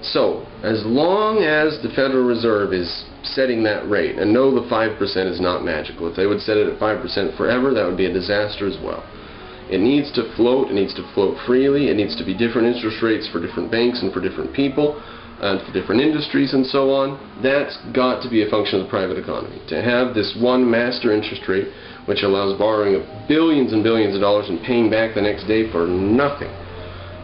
So, as long as the Federal Reserve is setting that rate, and no, the 5% is not magical. If they would set it at 5% forever, that would be a disaster as well. It needs to float, it needs to float freely, it needs to be different interest rates for different banks and for different people, and for different industries and so on. That's got to be a function of the private economy. To have this one master interest rate, which allows borrowing of billions and billions of dollars and paying back the next day for nothing,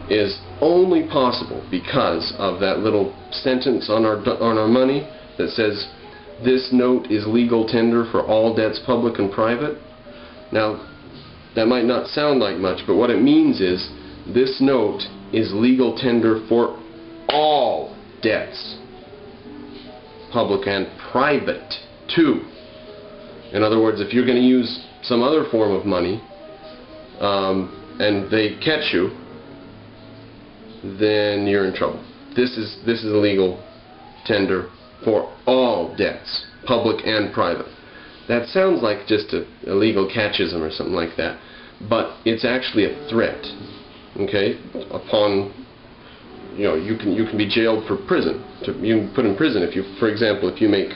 is only possible because of that little sentence on our money that says, "This note is legal tender for all debts, public and private." Now, that might not sound like much, but what it means is this note is legal tender for all debts, public and private too. In other words, if you're going to use some other form of money and they catch you, then you're in trouble. This is a legal tender for all debts, public and private. That sounds like just a legal catchism or something like that, but it's actually a threat. Okay, upon you can be jailed for prison. You can put in prison if you, for example, if you make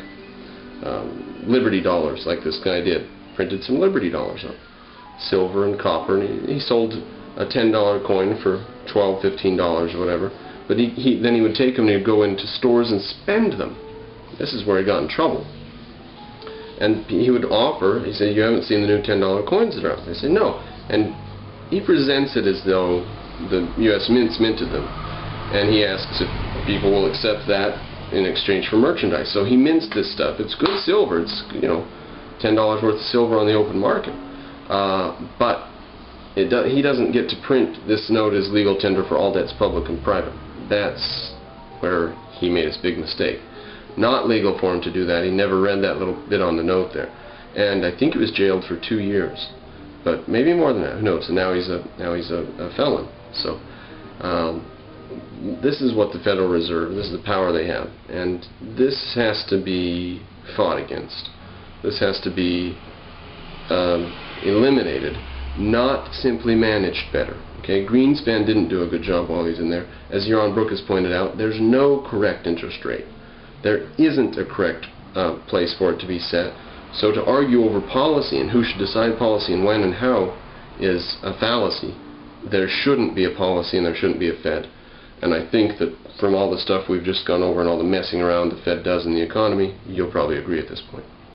Liberty dollars like this guy did, printed some Liberty dollars up, silver and copper, and he sold a $10 coin for $12, $15 or whatever. But then he would take them and he'd go into stores and spend them. This is where he got in trouble. And he would offer, he said, "You haven't seen the new $10 coins that are out?" They said, "No." And he presents it as though the U.S. Mint's minted them. And he asks if people will accept that in exchange for merchandise. So he mints this stuff. It's good silver. It's, $10 worth of silver on the open market. But he doesn't get to print this note as legal tender for all debts, public and private. That's where he made his big mistake. Not legal for him to do that. He never read that little bit on the note there. And I think he was jailed for 2 years. But maybe more than that. Who knows? And now he's a felon. So this is what the Federal Reserve, this is the power they have. And this has to be fought against. This has to be eliminated, not simply managed better. Okay, Greenspan didn't do a good job while he's in there. As Yaron Brook has pointed out, there's no correct interest rate. There isn't a correct place for it to be set. So to argue over policy and who should decide policy and when and how is a fallacy. There shouldn't be a policy and there shouldn't be a Fed. And I think that from all the stuff we've just gone over and all the messing around the Fed does in the economy, you'll probably agree at this point.